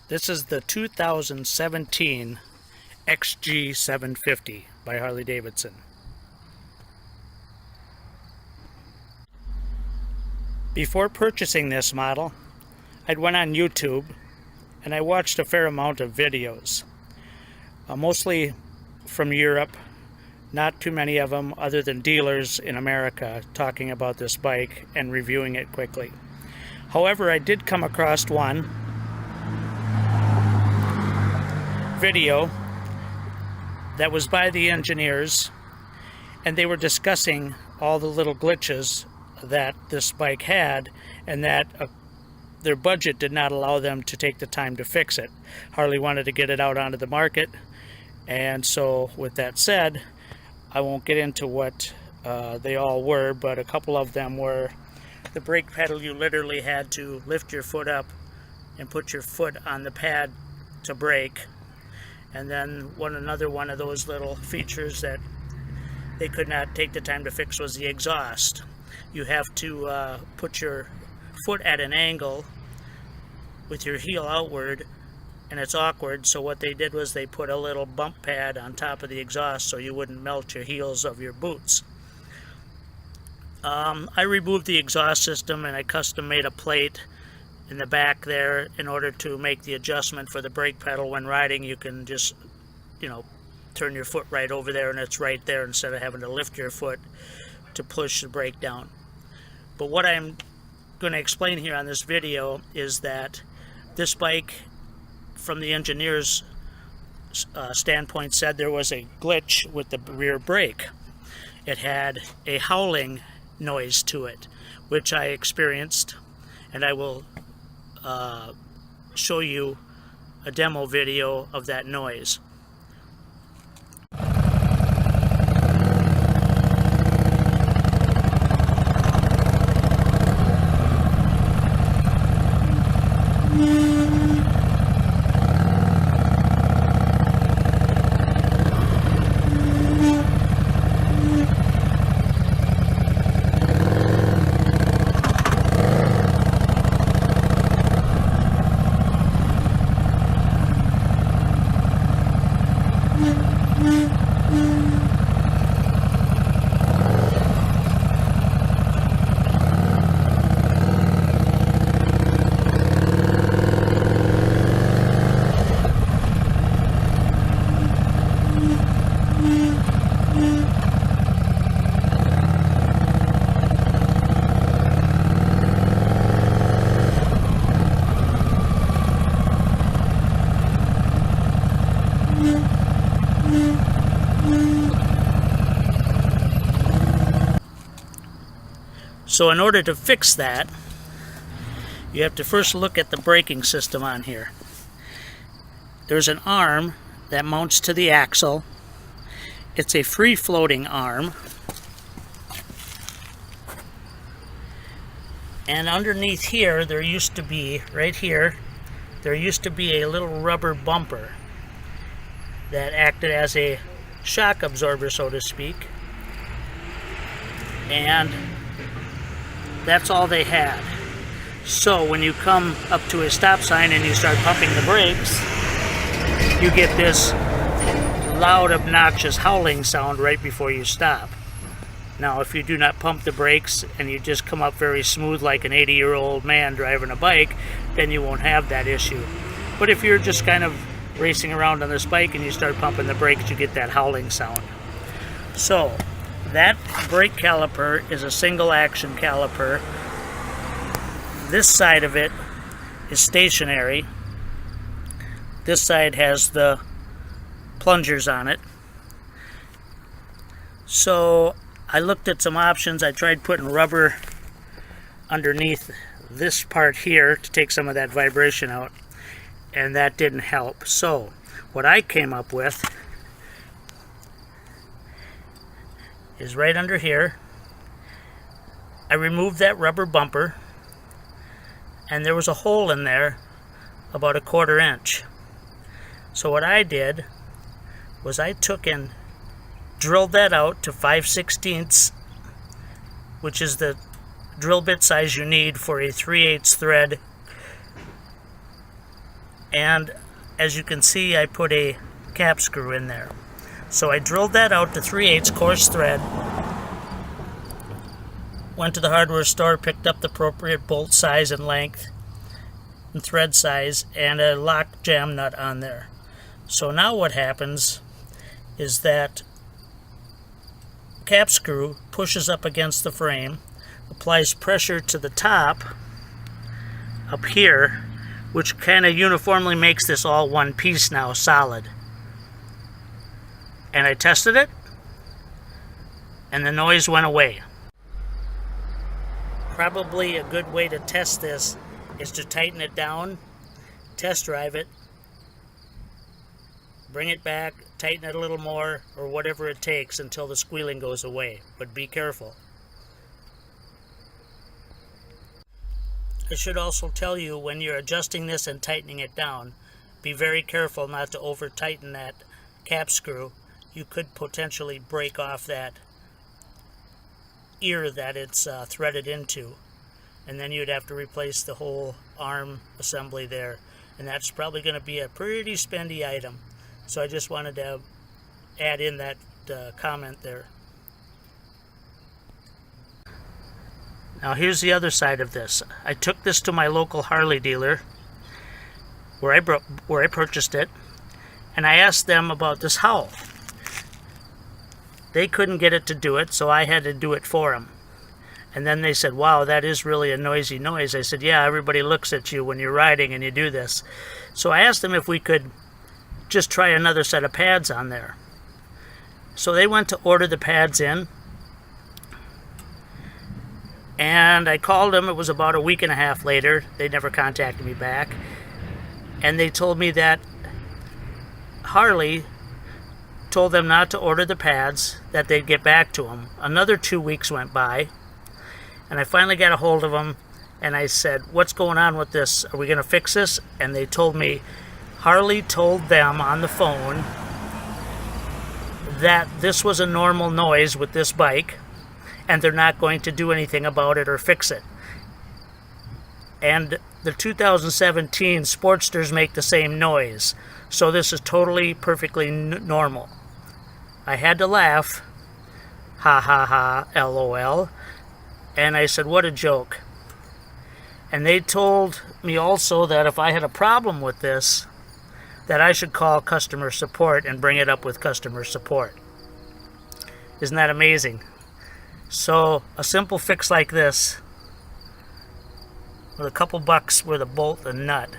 This is the 2017 XG750 by Harley Davidson. Before purchasing this model, I went on YouTube and I watched a fair amount of videos, mostly from Europe, not too many of them other than dealers in America talking about this bike and reviewing it quickly. However, I did come across one video that was by the engineers, and they were discussing all the little glitches that this bike had, and that their budget did not allow them to take the time to fix it. Harley wanted to get it out onto the market, and so with that said, I won't get into what they all were, but a couple of them were the brake pedal. You literally had to lift your foot up and put your foot on the pad to brake. And then another one of those little features that they could not take the time to fix was the exhaust. You have to put your foot at an angle with your heel outward, and it's awkward, so what they did was they put a little bump pad on top of the exhaust so you wouldn't melt your heels of your boots. I removed the exhaust system and I custom made a plate in the back there in order to make the adjustment for the brake pedal. When riding, you can just, turn your foot right over there and it's right there instead of having to lift your foot to push the brake down. But what I'm going to explain here on this video is that this bike, from the engineer's standpoint, said there was a glitch with the rear brake. It had a howling noise to it, which I experienced, and I will show you a demo video of that noise. So in order to fix that, you have to first look at the braking system on here. There's an arm that mounts to the axle. It's a free-floating arm. And underneath here, there used to be, right here, there used to be a little rubber bumper that acted as a shock absorber, so to speak. And that's all they had. So when you come up to a stop sign and you start pumping the brakes, you get this loud, obnoxious howling sound right before you stop. Now, if you do not pump the brakes and you just come up very smooth like an 80-year-old man driving a bike, then you won't have that issue. But if you're just kind of racing around on this bike and you start pumping the brakes, you get that howling sound. So that brake caliper is a single action caliper. This side of it is stationary. This side has the plungers on it. So I looked at some options. I tried putting rubber underneath this part here to take some of that vibration out, and that didn't help. So what I came up with is right under here. I removed that rubber bumper, and there was a hole in there about 1/4 inch. So what I did was I took and drilled that out to 5/16, which is the drill bit size you need for a 3/8 thread and as you can see, I put a cap screw in there. So I drilled that out to 3/8 coarse thread, went to the hardware store, picked up the appropriate bolt size and length and thread size, and a lock jam nut on there. So now what happens is that cap screw pushes up against the frame, applies pressure to the top up here, which kind of uniformly makes this all one piece now, solid. And I tested it, and the noise went away. Probably a good way to test this is to tighten it down, test drive it, bring it back, tighten it a little more, or whatever it takes until the squealing goes away. But be careful. I should also tell you, when you're adjusting this and tightening it down, be very careful not to over tighten that cap screw. You could potentially break off that ear that it's threaded into, and then you'd have to replace the whole arm assembly there, and that's probably going to be a pretty spendy item. So I just wanted to add in that comment there. Now here's the other side of this. I took this to my local Harley dealer where I purchased it, and I asked them about this Howl. They couldn't get it to do it, so I had to do it for them. And then they said, wow, that is really a noisy noise. I said, yeah, everybody looks at you when you're riding and you do this. So I asked them if we could just try another set of pads on there. So they went to order the pads in, and I called them. It was about a week and a half later. They never contacted me back, and they told me that Harley told them not to order the pads, that they'd get back to them. Another 2 weeks went by, and I finally got a hold of them, and I said, what's going on with this? Are we going to fix this? And they told me Harley told them on the phone that this was a normal noise with this bike, and they're not going to do anything about it or fix it. And the 2017 Sportsters make the same noise, so this is totally, perfectly normal. I had to laugh, ha ha ha, LOL, and I said, what a joke. And they told me also that if I had a problem with this, that I should call customer support and bring it up with customer support. Isn't that amazing? So a simple fix like this, with a couple bucks with a bolt and nut,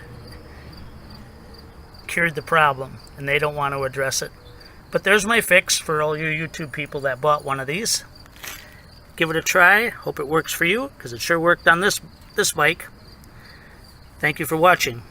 cured the problem, and they don't want to address it. But there's my fix for all you YouTube people that bought one of these. Give it a try. Hope it works for you, because it sure worked on this bike. Thank you for watching.